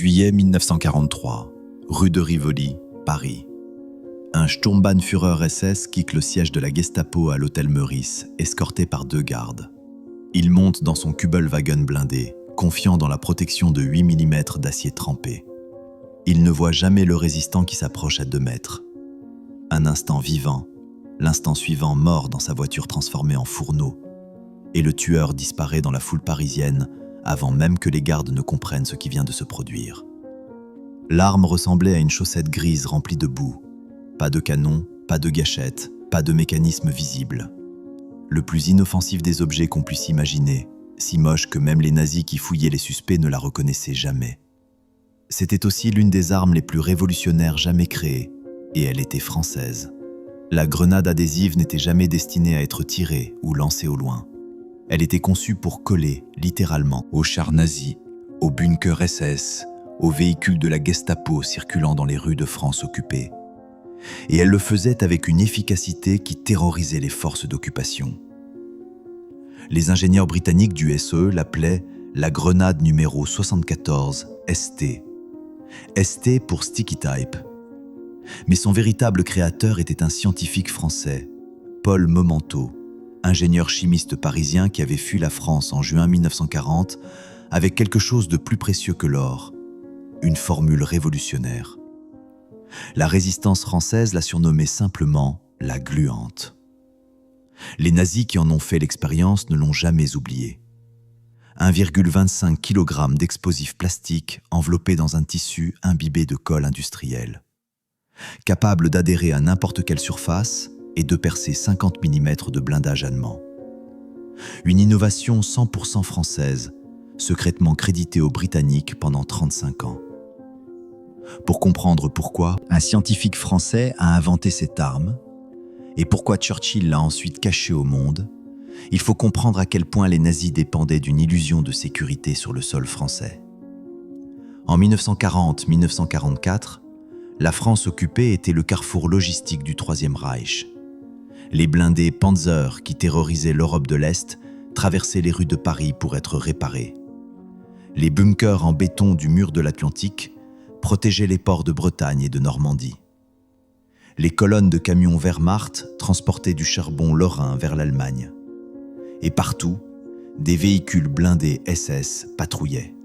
Juillet 1943, rue de Rivoli, Paris. Un Sturmbannführer SS quitte le siège de la Gestapo à l'hôtel Meurice, escorté par 2 gardes. Il monte dans son Kübelwagen blindé, confiant dans la protection de 8 mm d'acier trempé. Il ne voit jamais le résistant qui s'approche à 2 mètres. Un instant vivant, l'instant suivant mort dans sa voiture transformée en fourneau, et le tueur disparaît dans la foule parisienne avant même que les gardes ne comprennent ce qui vient de se produire. L'arme ressemblait à une chaussette grise remplie de boue. Pas de canon, pas de gâchette, pas de mécanisme visible. Le plus inoffensif des objets qu'on puisse imaginer, si moche que même les nazis qui fouillaient les suspects ne la reconnaissaient jamais. C'était aussi l'une des armes les plus révolutionnaires jamais créées, et elle était française. La grenade adhésive n'était jamais destinée à être tirée ou lancée au loin. Elle était conçue pour coller, littéralement, aux chars nazis, aux bunkers SS, aux véhicules de la Gestapo circulant dans les rues de France occupées. Et elle le faisait avec une efficacité qui terrorisait les forces d'occupation. Les ingénieurs britanniques du SE l'appelaient la grenade numéro 74 ST. ST pour Sticky Type. Mais son véritable créateur était un scientifique français, Paul Momento, ingénieur chimiste parisien qui avait fui la France en juin 1940 avec quelque chose de plus précieux que l'or, une formule révolutionnaire. La résistance française l'a surnommée simplement la gluante. Les nazis qui en ont fait l'expérience ne l'ont jamais oublié. 1,25 kg d'explosifs plastiques enveloppés dans un tissu imbibé de colle industrielle. Capable d'adhérer à n'importe quelle surface et de percer 50 mm de blindage allemand. Une innovation 100% française, secrètement créditée aux Britanniques pendant 35 ans. Pour comprendre pourquoi un scientifique français a inventé cette arme et pourquoi Churchill l'a ensuite cachée au monde, il faut comprendre à quel point les nazis dépendaient d'une illusion de sécurité sur le sol français. En 1940-1944, la France occupée était le carrefour logistique du Troisième Reich. Les blindés Panzer qui terrorisaient l'Europe de l'Est traversaient les rues de Paris pour être réparés. Les bunkers en béton du mur de l'Atlantique protégeaient les ports de Bretagne et de Normandie. Les colonnes de camions Wehrmacht transportaient du charbon lorrain vers l'Allemagne. Et partout, des véhicules blindés SS patrouillaient.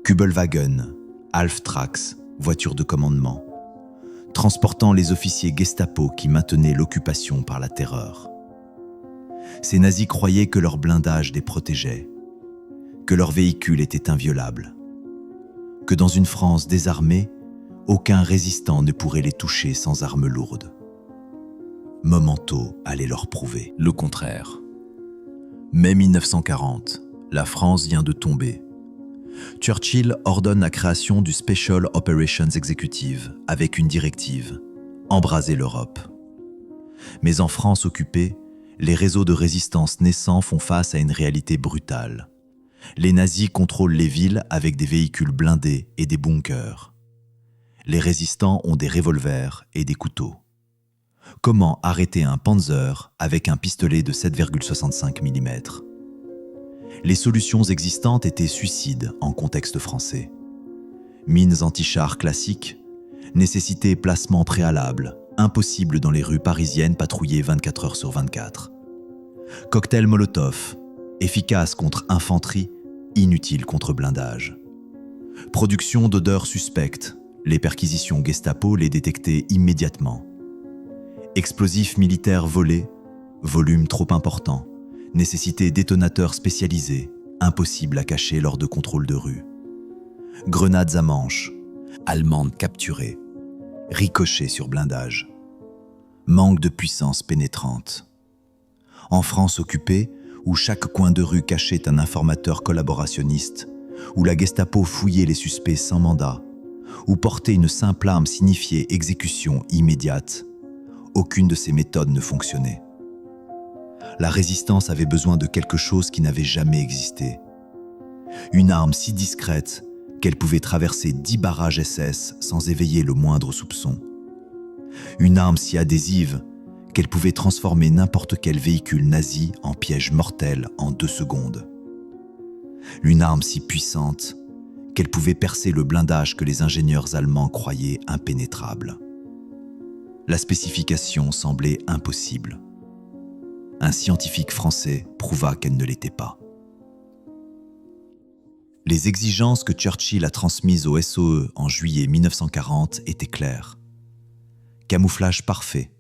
Kübelwagen, Half-Tracks, voitures de commandement, transportant les officiers Gestapo qui maintenaient l'occupation par la terreur. Ces nazis croyaient que leur blindage les protégeait, que leurs véhicules étaient inviolables, que dans une France désarmée, aucun résistant ne pourrait les toucher sans armes lourdes. Momento allait leur prouver le contraire. Mai 1940, la France vient de tomber. Churchill ordonne la création du Special Operations Executive avec une directive, embraser l'Europe. Mais en France occupée, les réseaux de résistance naissants font face à une réalité brutale. Les nazis contrôlent les villes avec des véhicules blindés et des bunkers. Les résistants ont des revolvers et des couteaux. Comment arrêter un Panzer avec un pistolet de 7,65 mm ? Les solutions existantes étaient suicides en contexte français. Mines anti-chars classiques, nécessité placement préalable, impossible dans les rues parisiennes patrouillées 24 heures sur 24. Cocktail Molotov, efficace contre infanterie, inutile contre blindage. Production d'odeurs suspectes, les perquisitions Gestapo les détectaient immédiatement. Explosifs militaires volés, volume trop important, nécessité détonateurs spécialisés, impossible à cacher lors de contrôles de rue. Grenades à manche, allemandes capturées, ricochets sur blindage. Manque de puissance pénétrante. En France occupée, où chaque coin de rue cachait un informateur collaborationniste, où la Gestapo fouillait les suspects sans mandat, où porter une simple arme signifiait exécution immédiate, aucune de ces méthodes ne fonctionnait. La résistance avait besoin de quelque chose qui n'avait jamais existé. Une arme si discrète qu'elle pouvait traverser 10 barrages SS sans éveiller le moindre soupçon. Une arme si adhésive qu'elle pouvait transformer n'importe quel véhicule nazi en piège mortel en 2 secondes. Une arme si puissante qu'elle pouvait percer le blindage que les ingénieurs allemands croyaient impénétrable. La spécification semblait impossible. Un scientifique français prouva qu'elle ne l'était pas. Les exigences que Churchill a transmises au SOE en juillet 1940 étaient claires. Camouflage parfait,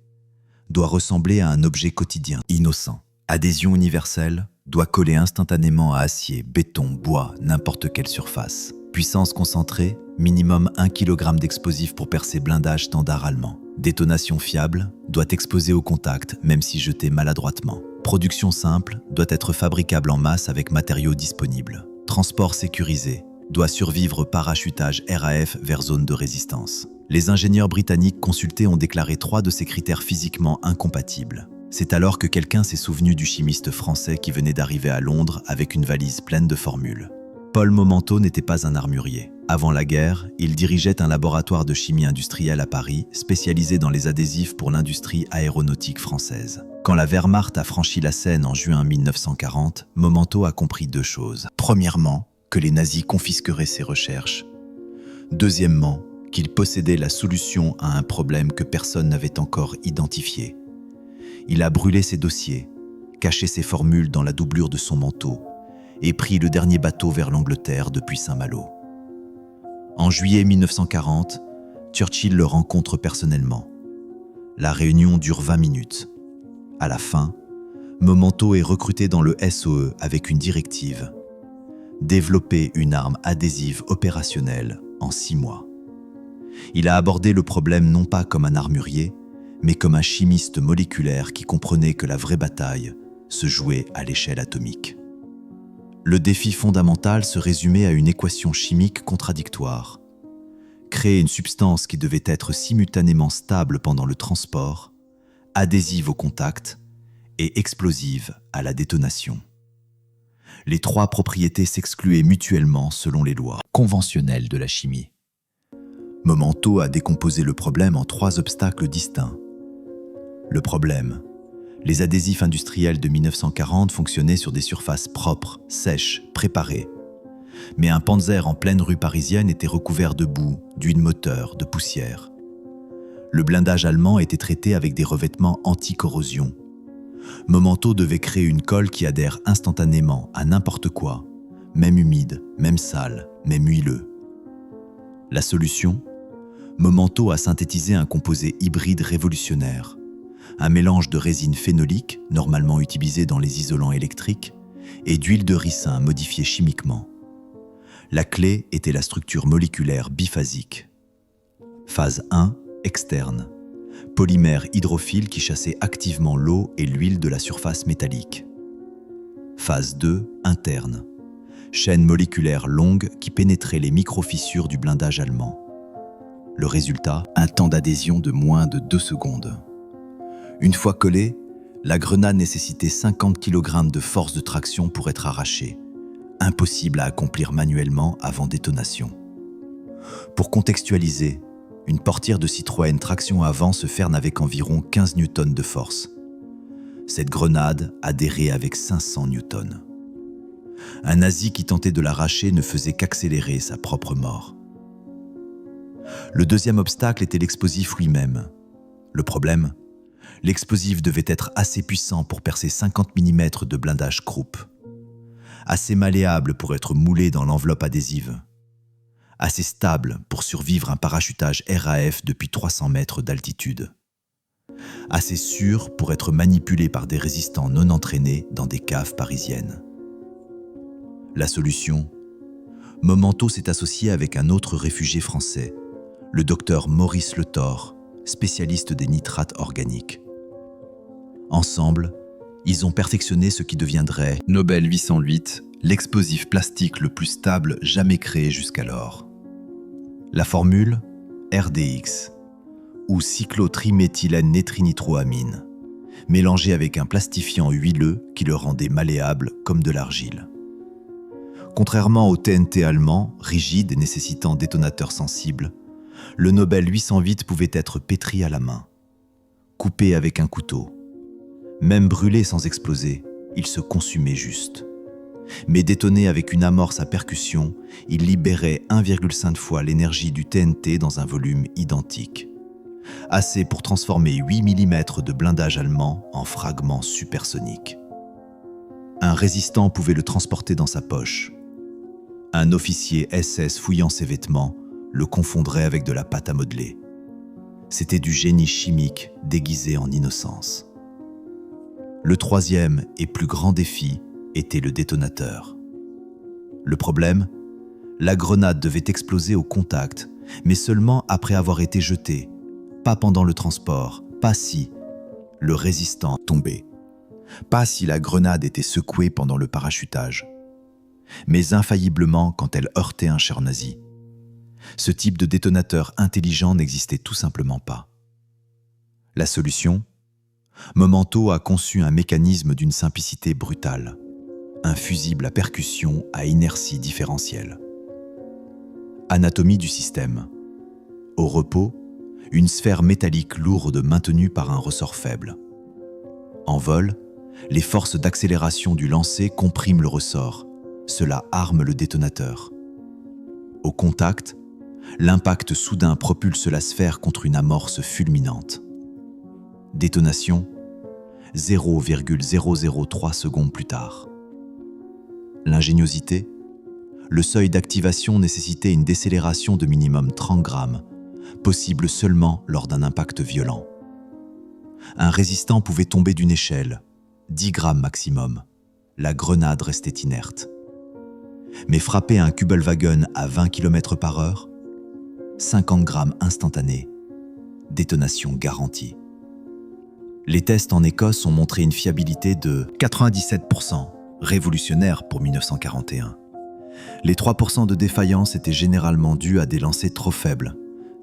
doit ressembler à un objet quotidien, innocent. Adhésion universelle, doit coller instantanément à acier, béton, bois, n'importe quelle surface. Puissance concentrée, minimum 1 kg d'explosif pour percer blindage standard allemand. Détonation fiable, doit exploser au contact, même si jeté maladroitement. Production simple, doit être fabricable en masse avec matériaux disponibles. Transport sécurisé, doit survivre parachutage RAF vers zone de résistance. Les ingénieurs britanniques consultés ont déclaré 3 de ces critères physiquement incompatibles. C'est alors que quelqu'un s'est souvenu du chimiste français qui venait d'arriver à Londres avec une valise pleine de formules. Paul Momento n'était pas un armurier. Avant la guerre, il dirigeait un laboratoire de chimie industrielle à Paris, spécialisé dans les adhésifs pour l'industrie aéronautique française. Quand la Wehrmacht a franchi la Seine en juin 1940, Momento a compris 2 choses. Premièrement, que les nazis confisqueraient ses recherches. Deuxièmement, qu'il possédait la solution à un problème que personne n'avait encore identifié. Il a brûlé ses dossiers, caché ses formules dans la doublure de son manteau et pris le dernier bateau vers l'Angleterre depuis Saint-Malo. En juillet 1940, Churchill le rencontre personnellement. La réunion dure 20 minutes. À la fin, Momento est recruté dans le SOE avec une directive: développer une arme adhésive opérationnelle en 6 mois. Il a abordé le problème non pas comme un armurier, mais comme un chimiste moléculaire qui comprenait que la vraie bataille se jouait à l'échelle atomique. Le défi fondamental se résumait à une équation chimique contradictoire. Créer une substance qui devait être simultanément stable pendant le transport, adhésive au contact et explosive à la détonation. Les 3 propriétés s'excluaient mutuellement selon les lois conventionnelles de la chimie. Momento a décomposé le problème en 3 obstacles distincts. Le problème: les adhésifs industriels de 1940 fonctionnaient sur des surfaces propres, sèches, préparées. Mais un Panzer en pleine rue parisienne était recouvert de boue, d'huile moteur, de poussière. Le blindage allemand était traité avec des revêtements anti-corrosion. Momento devait créer une colle qui adhère instantanément à n'importe quoi, même humide, même sale, même huileux. La solution? Momento a synthétisé un composé hybride révolutionnaire. Un mélange de résine phénolique, normalement utilisée dans les isolants électriques, et d'huile de ricin modifiée chimiquement. La clé était la structure moléculaire biphasique. Phase 1, externe. Polymère hydrophile qui chassait activement l'eau et l'huile de la surface métallique. Phase 2, interne. Chaîne moléculaire longue qui pénétrait les micro-fissures du blindage allemand. Le résultat, un temps d'adhésion de moins de 2 secondes. Une fois collée, la grenade nécessitait 50 kg de force de traction pour être arrachée. Impossible à accomplir manuellement avant détonation. Pour contextualiser, une portière de Citroën traction avant se ferme avec environ 15 newtons de force. Cette grenade adhérait avec 500 newtons. Un nazi qui tentait de l'arracher ne faisait qu'accélérer sa propre mort. Le deuxième obstacle était l'explosif lui-même. Le problème? L'explosif devait être assez puissant pour percer 50 mm de blindage Krupp. Assez malléable pour être moulé dans l'enveloppe adhésive. Assez stable pour survivre un parachutage RAF depuis 300 mètres d'altitude. Assez sûr pour être manipulé par des résistants non entraînés dans des caves parisiennes. La solution? Momento s'est associé avec un autre réfugié français, le docteur Maurice Le Thor, spécialiste des nitrates organiques. Ensemble, ils ont perfectionné ce qui deviendrait Nobel 808, l'explosif plastique le plus stable jamais créé jusqu'alors. La formule RDX, ou cyclotriméthylène nétrinitroamine, mélangé avec un plastifiant huileux qui le rendait malléable comme de l'argile. Contrairement au TNT allemand, rigide et nécessitant détonateur sensible, le Nobel 808 pouvait être pétri à la main, coupé avec un couteau. Même brûlé sans exploser, il se consumait juste. Mais détoné avec une amorce à percussion, il libérait 1,5 fois l'énergie du TNT dans un volume identique. Assez pour transformer 8 mm de blindage allemand en fragments supersoniques. Un résistant pouvait le transporter dans sa poche. Un officier SS fouillant ses vêtements le confondrait avec de la pâte à modeler. C'était du génie chimique déguisé en innocence. Le troisième et plus grand défi était le détonateur. Le problème, la grenade devait exploser au contact, mais seulement après avoir été jetée, pas pendant le transport, pas si le résistant tombait, pas si la grenade était secouée pendant le parachutage, mais infailliblement quand elle heurtait un char nazi. Ce type de détonateur intelligent n'existait tout simplement pas. La solution ? Momento a conçu un mécanisme d'une simplicité brutale, un fusible à percussion à inertie différentielle. Anatomie du système. Au repos, une sphère métallique lourde maintenue par un ressort faible. En vol, les forces d'accélération du lancer compriment le ressort. Cela arme le détonateur. Au contact, l'impact soudain propulse la sphère contre une amorce fulminante. Détonation, 0,003 secondes plus tard. L'ingéniosité, le seuil d'activation nécessitait une décélération de minimum 30 grammes, possible seulement lors d'un impact violent. Un résistant pouvait tomber d'une échelle, 10 grammes maximum. La grenade restait inerte. Mais frapper un Kübelwagen à 20 km/h, 50 grammes instantanés, détonation garantie. Les tests en Écosse ont montré une fiabilité de 97%, révolutionnaire pour 1941. Les 3% de défaillance étaient généralement dus à des lancers trop faibles.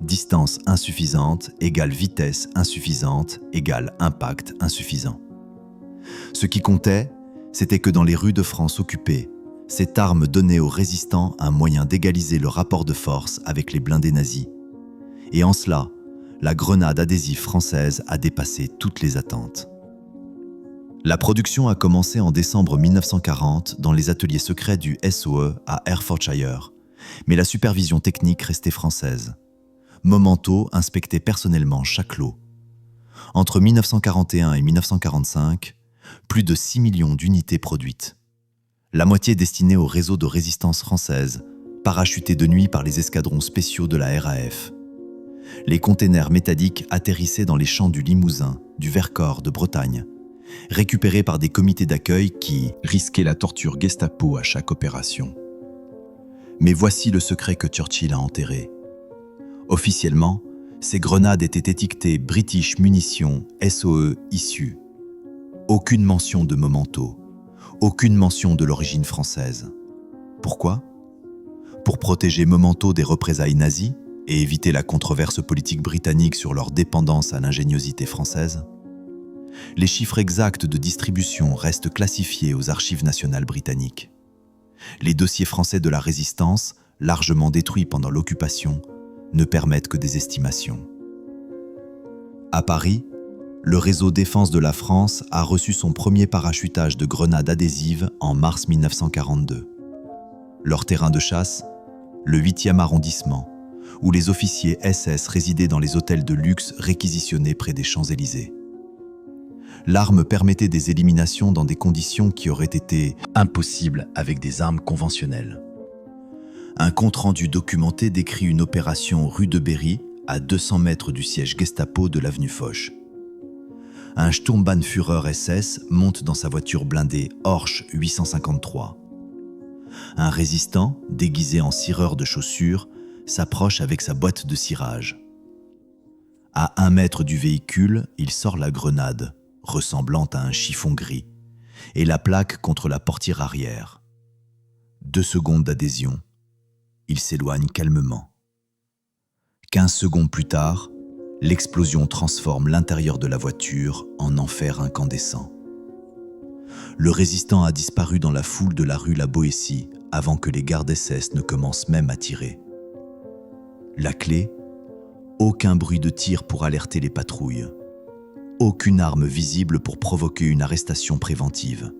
Distance insuffisante égale vitesse insuffisante égale impact insuffisant. Ce qui comptait, c'était que dans les rues de France occupées, cette arme donnait aux résistants un moyen d'égaliser le rapport de force avec les blindés nazis. Et en cela, la grenade adhésive française a dépassé toutes les attentes. La production a commencé en décembre 1940 dans les ateliers secrets du SOE à Hertfordshire, mais la supervision technique restait française. Momento inspectait personnellement chaque lot. Entre 1941 et 1945, plus de 6 millions d'unités produites. La moitié destinée au réseau de résistance française, parachutés de nuit par les escadrons spéciaux de la RAF. Les containers métalliques atterrissaient dans les champs du Limousin, du Vercors, de Bretagne, récupérés par des comités d'accueil qui risquaient la torture Gestapo à chaque opération. Mais voici le secret que Churchill a enterré. Officiellement, ces grenades étaient étiquetées British Munitions SOE issues. Aucune mention de Momento, aucune mention de l'origine française. Pourquoi ? Pour protéger Momento des représailles nazies et éviter la controverse politique britannique sur leur dépendance à l'ingéniosité française. Les chiffres exacts de distribution restent classifiés aux archives nationales britanniques. Les dossiers français de la résistance, largement détruits pendant l'occupation, ne permettent que des estimations. À Paris, le réseau défense de la France a reçu son premier parachutage de grenades adhésives en mars 1942. Leur terrain de chasse, le 8e arrondissement, où les officiers SS résidaient dans les hôtels de luxe réquisitionnés près des Champs-Élysées. L'arme permettait des éliminations dans des conditions qui auraient été impossibles avec des armes conventionnelles. Un compte-rendu documenté décrit une opération rue de Berry, à 200 mètres du siège Gestapo de l'avenue Foch. Un Sturmbannführer SS monte dans sa voiture blindée Horch 853. Un résistant, déguisé en cireur de chaussures, s'approche avec sa boîte de cirage. À 1 mètre du véhicule, il sort la grenade, ressemblant à un chiffon gris, et la plaque contre la portière arrière. 2 secondes d'adhésion. Il s'éloigne calmement. 15 secondes plus tard, l'explosion transforme l'intérieur de la voiture en enfer incandescent. Le résistant a disparu dans la foule de la rue La Boétie avant que les gardes SS ne commencent même à tirer. La clé ? Aucun bruit de tir pour alerter les patrouilles. Aucune arme visible pour provoquer une arrestation préventive.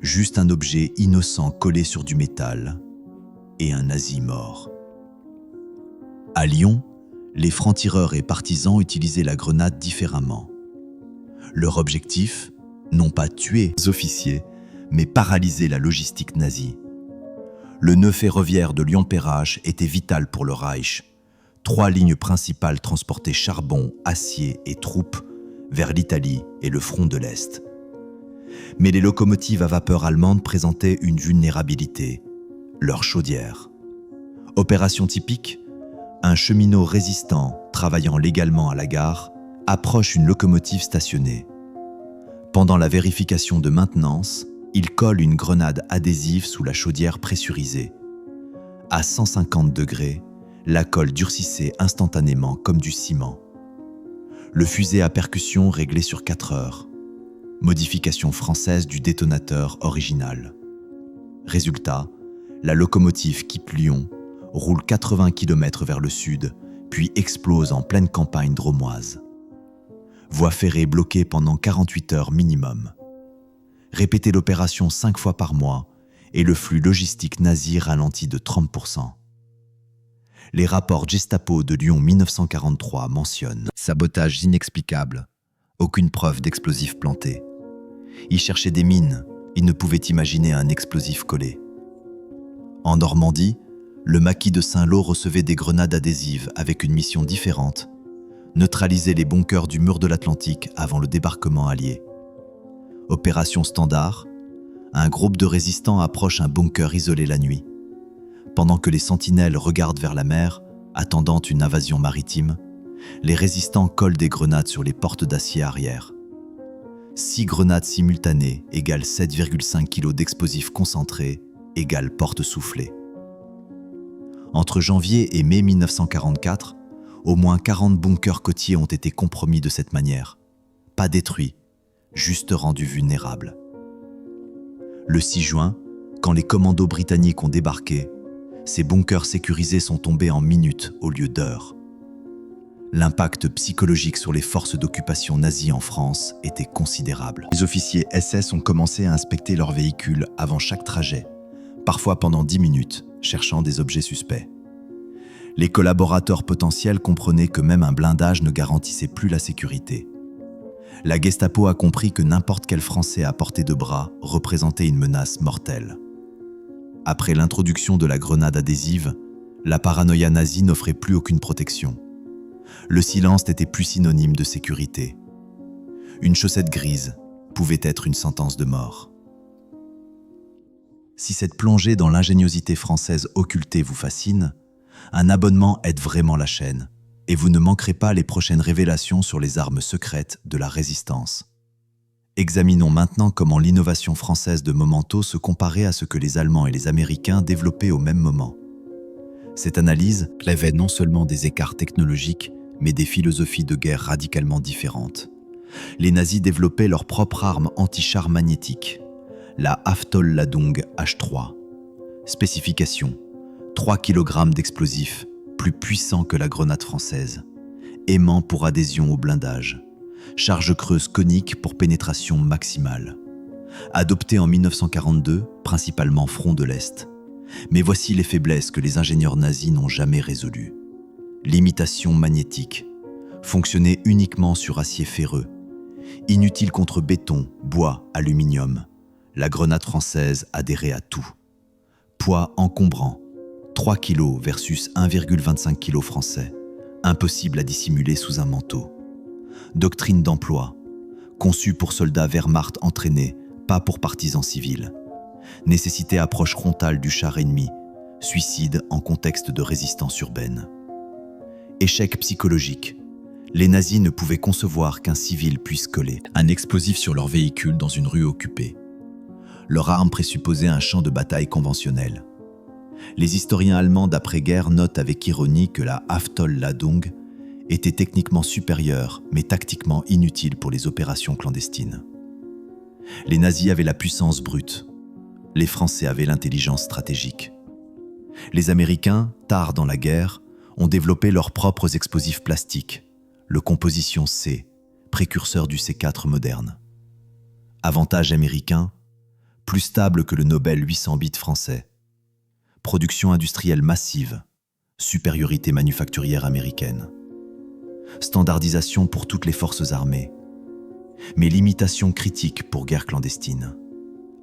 Juste un objet innocent collé sur du métal et un nazi mort. À Lyon, les francs-tireurs et partisans utilisaient la grenade différemment. Leur objectif, non pas tuer les officiers, mais paralyser la logistique nazie. Le nœud ferroviaire de Lyon-Perrache était vital pour le Reich. 3 lignes principales transportaient charbon, acier et troupes vers l'Italie et le front de l'Est. Mais les locomotives à vapeur allemandes présentaient une vulnérabilité, leur chaudière. Opération typique, un cheminot résistant, travaillant légalement à la gare, approche une locomotive stationnée. Pendant la vérification de maintenance, il colle une grenade adhésive sous la chaudière pressurisée. À 150 degrés, la colle durcissait instantanément comme du ciment. Le fusil à percussion réglé sur 4 heures. Modification française du détonateur original. Résultat, la locomotive quitte Lyon, roule 80 km vers le sud, puis explose en pleine campagne drômoise. Voie ferrée bloquée pendant 48 heures minimum. Répétez l'opération 5 fois par mois et le flux logistique nazi ralentit de 30%. Les rapports Gestapo de Lyon 1943 mentionnent « Sabotage inexplicable, aucune preuve d'explosif planté. Ils cherchaient des mines, ils ne pouvaient imaginer un explosif collé. » En Normandie, le maquis de Saint-Lô recevait des grenades adhésives avec une mission différente, neutraliser les bunkers du mur de l'Atlantique avant le débarquement allié. Opération standard, un groupe de résistants approche un bunker isolé la nuit. Pendant que les sentinelles regardent vers la mer, attendant une invasion maritime, les résistants collent des grenades sur les portes d'acier arrière. 6 grenades simultanées égale 7,5 kg d'explosifs concentrés égale porte soufflée. Entre janvier et mai 1944, au moins 40 bunkers côtiers ont été compromis de cette manière. Pas détruits, juste rendus vulnérables. Le 6 juin, quand les commandos britanniques ont débarqué, ces bunkers sécurisés sont tombés en minutes au lieu d'heures. L'impact psychologique sur les forces d'occupation nazies en France était considérable. Les officiers SS ont commencé à inspecter leurs véhicules avant chaque trajet, parfois pendant 10 minutes, cherchant des objets suspects. Les collaborateurs potentiels comprenaient que même un blindage ne garantissait plus la sécurité. La Gestapo a compris que n'importe quel Français à portée de bras représentait une menace mortelle. Après l'introduction de la grenade adhésive, la paranoïa nazie n'offrait plus aucune protection. Le silence n'était plus synonyme de sécurité. Une chaussette grise pouvait être une sentence de mort. Si cette plongée dans l'ingéniosité française occultée vous fascine, un abonnement aide vraiment la chaîne, et vous ne manquerez pas les prochaines révélations sur les armes secrètes de la résistance. Examinons maintenant comment l'innovation française de Momento se comparait à ce que les Allemands et les Américains développaient au même moment. Cette analyse révèle non seulement des écarts technologiques, mais des philosophies de guerre radicalement différentes. Les nazis développaient leur propre arme anti-char magnétique, la Haftol-Ladung H3. Spécification: 3 kg d'explosifs, plus puissant que la grenade française. Aimant pour adhésion au blindage. Charge creuse conique pour pénétration maximale. Adopté en 1942, principalement front de l'Est. Mais voici les faiblesses que les ingénieurs nazis n'ont jamais résolues. Limitation magnétique. Fonctionnait uniquement sur acier ferreux. Inutile contre béton, bois, aluminium. La grenade française adhérait à tout. Poids encombrant. 3 kg versus 1,25 kg français. Impossible à dissimuler sous un manteau. Doctrine d'emploi. Conçue pour soldats Wehrmacht entraînés, pas pour partisans civils. Nécessité approche frontale du char ennemi. Suicide en contexte de résistance urbaine. Échec psychologique. Les nazis ne pouvaient concevoir qu'un civil puisse coller un explosif sur leur véhicule dans une rue occupée. Leur arme présupposait un champ de bataille conventionnel. Les historiens allemands d'après-guerre notent avec ironie que la Haftol-Ladung était techniquement supérieure, mais tactiquement inutile pour les opérations clandestines. Les nazis avaient la puissance brute. Les Français avaient l'intelligence stratégique. Les Américains, tard dans la guerre, ont développé leurs propres explosifs plastiques, le composition C, précurseur du C4 moderne. Avantage américain, plus stable que le Nobel 800 bits français. Production industrielle massive, supériorité manufacturière américaine. Standardisation pour toutes les forces armées. Mais limitations critiques pour guerre clandestine.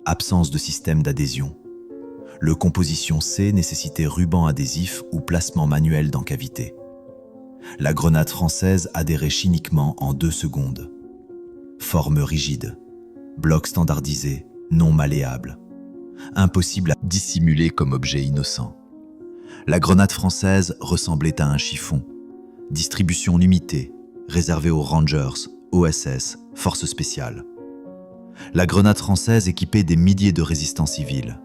Absence de système d'adhésion. Le composition C nécessitait ruban adhésif ou placement manuel dans cavité. La grenade française adhérait chimiquement en 2 secondes. Forme rigide, bloc standardisé, non malléable. Impossible à dissimuler comme objet innocent. La grenade française ressemblait à un chiffon. Distribution limitée, réservée aux Rangers, OSS, forces spéciales. La grenade française équipait des milliers de résistants civils.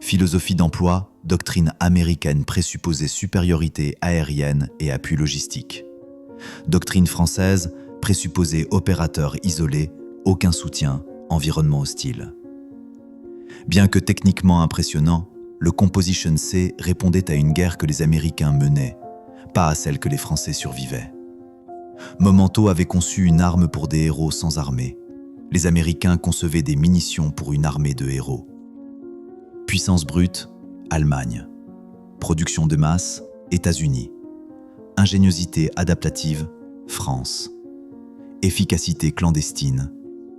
Philosophie d'emploi, doctrine américaine présupposée supériorité aérienne et appui logistique. Doctrine française, présupposée opérateur isolé, aucun soutien, environnement hostile. Bien que techniquement impressionnant, le Composition C répondait à une guerre que les Américains menaient, pas à celle que les Français survivaient. Momento avait conçu une arme pour des héros sans armée. Les Américains concevaient des munitions pour une armée de héros. Puissance brute, Allemagne. Production de masse, États-Unis. Ingéniosité adaptative, France. Efficacité clandestine,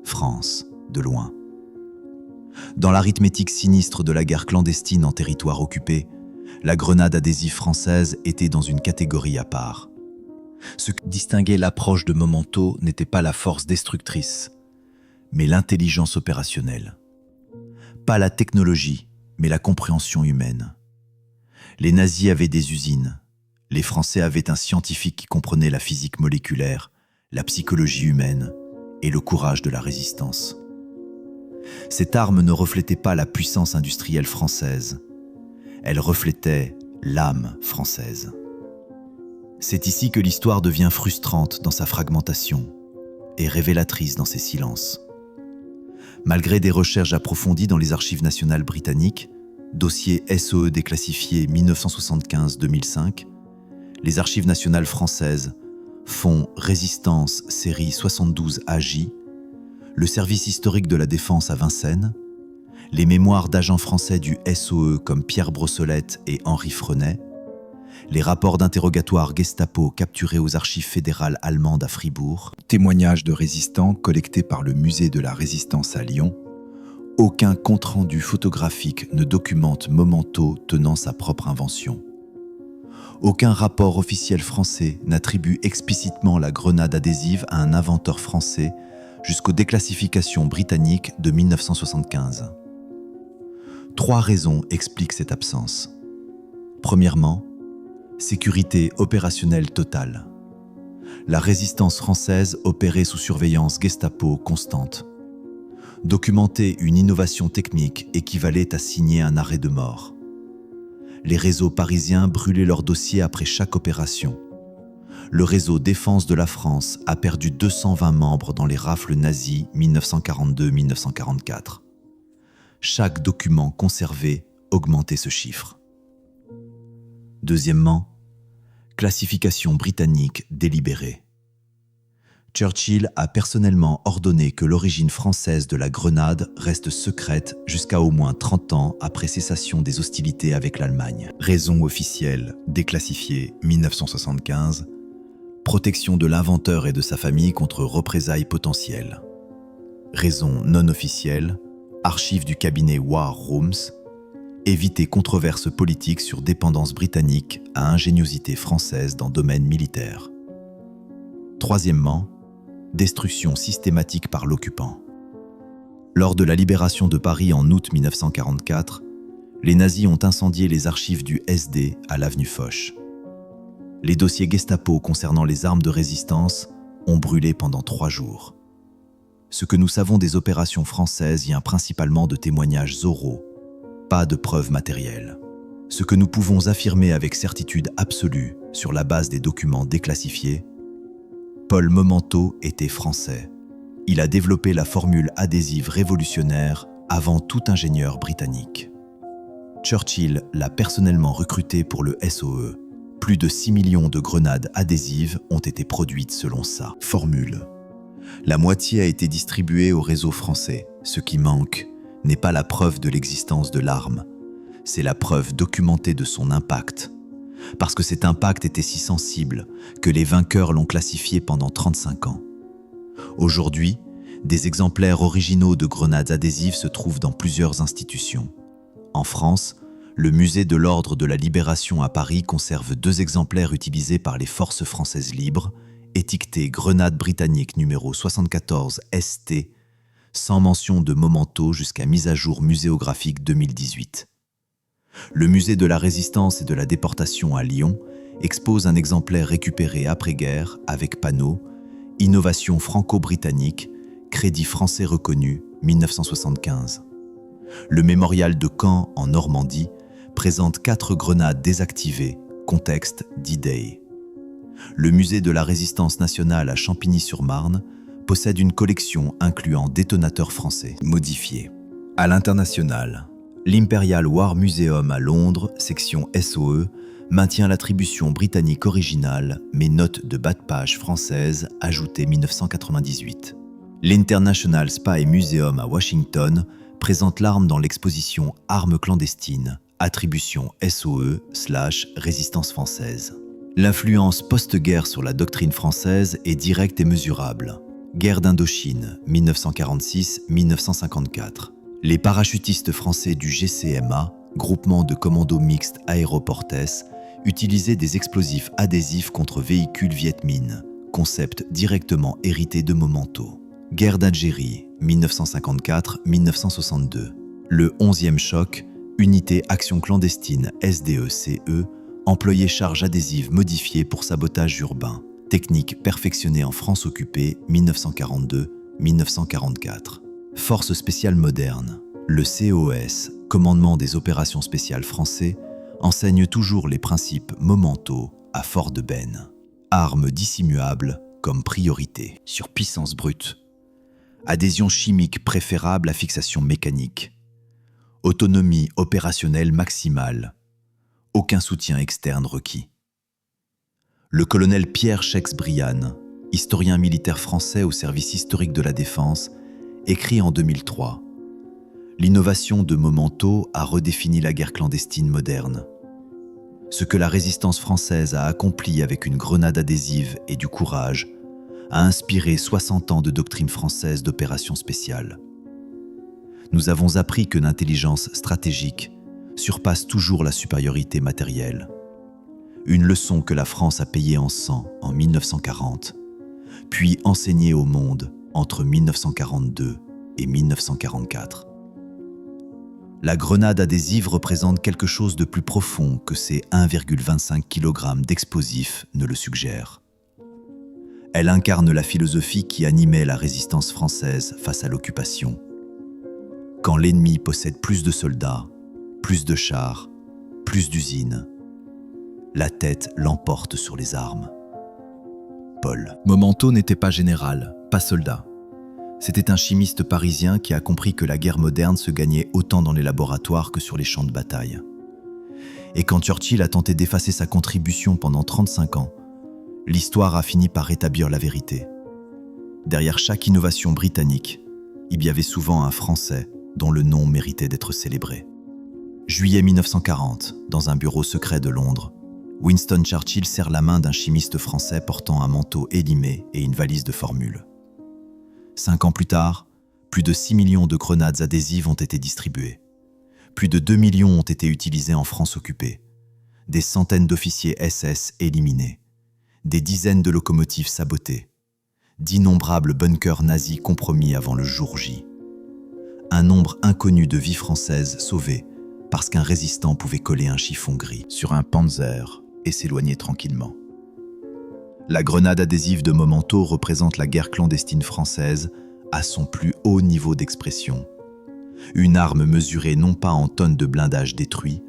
France, de loin. Dans l'arithmétique sinistre de la guerre clandestine en territoire occupé, la grenade adhésive française était dans une catégorie à part. Ce qui distinguait l'approche de Momento n'était pas la force destructrice, mais l'intelligence opérationnelle. Pas la technologie, mais la compréhension humaine. Les nazis avaient des usines, les Français avaient un scientifique qui comprenait la physique moléculaire, la psychologie humaine et le courage de la résistance. Cette arme ne reflétait pas la puissance industrielle française, elle reflétait l'âme française. C'est ici que l'histoire devient frustrante dans sa fragmentation et révélatrice dans ses silences. Malgré des recherches approfondies dans les archives nationales britanniques, dossier SOE déclassifié 1975-2005, les archives nationales françaises font Résistance série 72 AJ, le service historique de la défense à Vincennes, les mémoires d'agents français du SOE comme Pierre Brossolette et Henri Frenet, les rapports d'interrogatoire Gestapo capturés aux archives fédérales allemandes à Fribourg, témoignages de résistants collectés par le musée de la Résistance à Lyon. Aucun compte-rendu photographique ne documente Momento tenant sa propre invention. Aucun rapport officiel français n'attribue explicitement la grenade adhésive à un inventeur français jusqu'aux déclassifications britanniques de 1975. 3 raisons expliquent cette absence. Premièrement, sécurité opérationnelle totale. La résistance française opérait sous surveillance Gestapo constante. Documenter une innovation technique équivalait à signer un arrêt de mort. Les réseaux parisiens brûlaient leurs dossiers après chaque opération. Le réseau Défense de la France a perdu 220 membres dans les rafles nazies 1942-1944. Chaque document conservé augmentait ce chiffre. Deuxièmement, classification britannique délibérée. Churchill a personnellement ordonné que l'origine française de la grenade reste secrète jusqu'à au moins 30 ans après cessation des hostilités avec l'Allemagne. Raison officielle, déclassifiée 1975, protection de l'inventeur et de sa famille contre représailles potentielles. Raison non officielle, archives du cabinet War Rooms, éviter controverses politiques sur dépendance britannique à ingéniosité française dans domaine militaire. Troisièmement, destruction systématique par l'occupant. Lors de la libération de Paris en août 1944, les nazis ont incendié les archives du SD à l'avenue Foch. Les dossiers Gestapo concernant les armes de résistance ont brûlé pendant 3 jours. Ce que nous savons des opérations françaises vient principalement de témoignages oraux, pas de preuves matérielles. Ce que nous pouvons affirmer avec certitude absolue sur la base des documents déclassifiés, Paul Momento était français. Il a développé la formule adhésive révolutionnaire avant tout ingénieur britannique. Churchill l'a personnellement recruté pour le SOE. Plus de 6 millions de grenades adhésives ont été produites selon sa formule. La moitié a été distribuée au réseau français. Ce qui manque n'est pas la preuve de l'existence de l'arme, c'est la preuve documentée de son impact. Parce que cet impact était si sensible que les vainqueurs l'ont classifié pendant 35 ans. Aujourd'hui, des exemplaires originaux de grenades adhésives se trouvent dans plusieurs institutions. En France, le musée de l'Ordre de la Libération à Paris conserve 2 exemplaires utilisés par les forces françaises libres, étiquetés grenade britannique numéro 74 ST, sans mention de memento jusqu'à mise à jour muséographique 2018. Le musée de la Résistance et de la Déportation à Lyon expose un exemplaire récupéré après-guerre avec panneau « Innovation franco-britannique, crédit français reconnu, 1975 ». Le mémorial de Caen, en Normandie, présente 4 grenades désactivées, contexte D-Day. Le musée de la Résistance nationale à Champigny-sur-Marne possède une collection incluant détonateurs français modifiés. À l'international, l'Imperial War Museum à Londres, section SOE, maintient l'attribution britannique originale, mais note de bas de page française ajoutée 1998. L'International Spy Museum à Washington présente l'arme dans l'exposition Armes clandestines, attribution SOE/Résistance française. L'influence post-guerre sur la doctrine française est directe et mesurable. Guerre d'Indochine, 1946-1954. Les parachutistes français du GCMA, groupement de commandos mixtes Aéroportes, utilisaient des explosifs adhésifs contre véhicules Viet Minh, concept directement hérité de Momento. Guerre d'Algérie, 1954-1962. Le 11e choc, unité action clandestine SDE-CE, employait charge adhésive modifiée pour sabotage urbain. Technique perfectionnée en France occupée, 1942-1944. Forces spéciales modernes. Le COS, Commandement des opérations spéciales français, enseigne toujours les principes Momento à Fort-de-Benne. Armes dissimulables comme priorité sur puissance brute. Adhésion chimique préférable à fixation mécanique. Autonomie opérationnelle maximale. Aucun soutien externe requis. Le colonel Pierre Schex-Briand, historien militaire français au service historique de la Défense, écrit en 2003 « L'innovation de Momento a redéfini la guerre clandestine moderne. Ce que la résistance française a accompli avec une grenade adhésive et du courage a inspiré 60 ans de doctrine française d'opérations spéciales. Nous avons appris que l'intelligence stratégique surpasse toujours la supériorité matérielle. Une leçon que la France a payée en sang en 1940, puis enseignée au monde entre 1942 et 1944. La grenade adhésive représente quelque chose de plus profond que ces 1,25 kg d'explosifs ne le suggèrent. Elle incarne la philosophie qui animait la résistance française face à l'occupation. Quand l'ennemi possède plus de soldats, plus de chars, plus d'usines, la tête l'emporte sur les armes. Paul. Momento n'était pas général, pas soldat. C'était un chimiste parisien qui a compris que la guerre moderne se gagnait autant dans les laboratoires que sur les champs de bataille. Et quand Churchill a tenté d'effacer sa contribution pendant 35 ans, l'histoire a fini par rétablir la vérité. Derrière chaque innovation britannique, il y avait souvent un Français dont le nom méritait d'être célébré. Juillet 1940, dans un bureau secret de Londres, Winston Churchill serre la main d'un chimiste français portant un manteau élimé et une valise de formules. 5 ans plus tard, plus de 6 millions de grenades adhésives ont été distribuées. Plus de 2 millions ont été utilisées en France occupée. Des centaines d'officiers SS éliminés. Des dizaines de locomotives sabotées. D'innombrables bunkers nazis compromis avant le jour J. Un nombre inconnu de vies françaises sauvées parce qu'un résistant pouvait coller un chiffon gris sur un Panzer et s'éloigner tranquillement. La grenade adhésive de Momento représente la guerre clandestine française à son plus haut niveau d'expression. Une arme mesurée non pas en tonnes de blindage détruits,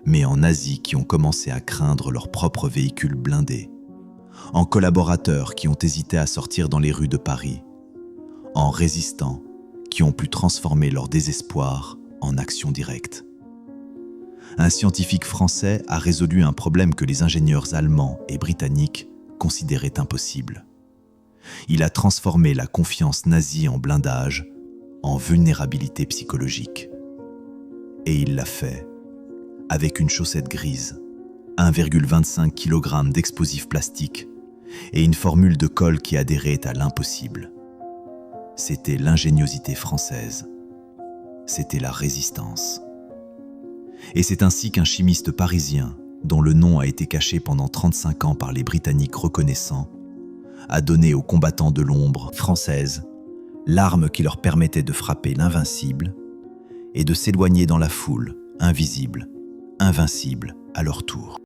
mais en nazis qui ont commencé à craindre leurs propres véhicules blindés, en collaborateurs qui ont hésité à sortir dans les rues de Paris, en résistants qui ont pu transformer leur désespoir en action directe. Un scientifique français a résolu un problème que les ingénieurs allemands et britanniques considéraient impossible. Il a transformé la confiance nazie en blindage en vulnérabilité psychologique. Et il l'a fait avec une chaussette grise, 1,25 kg d'explosifs plastiques et une formule de colle qui adhérait à l'impossible. C'était l'ingéniosité française. C'était la résistance. Et c'est ainsi qu'un chimiste parisien, dont le nom a été caché pendant 35 ans par les Britanniques reconnaissants, a donné aux combattants de l'ombre française l'arme qui leur permettait de frapper l'invincible et de s'éloigner dans la foule, invisible, invincible à leur tour.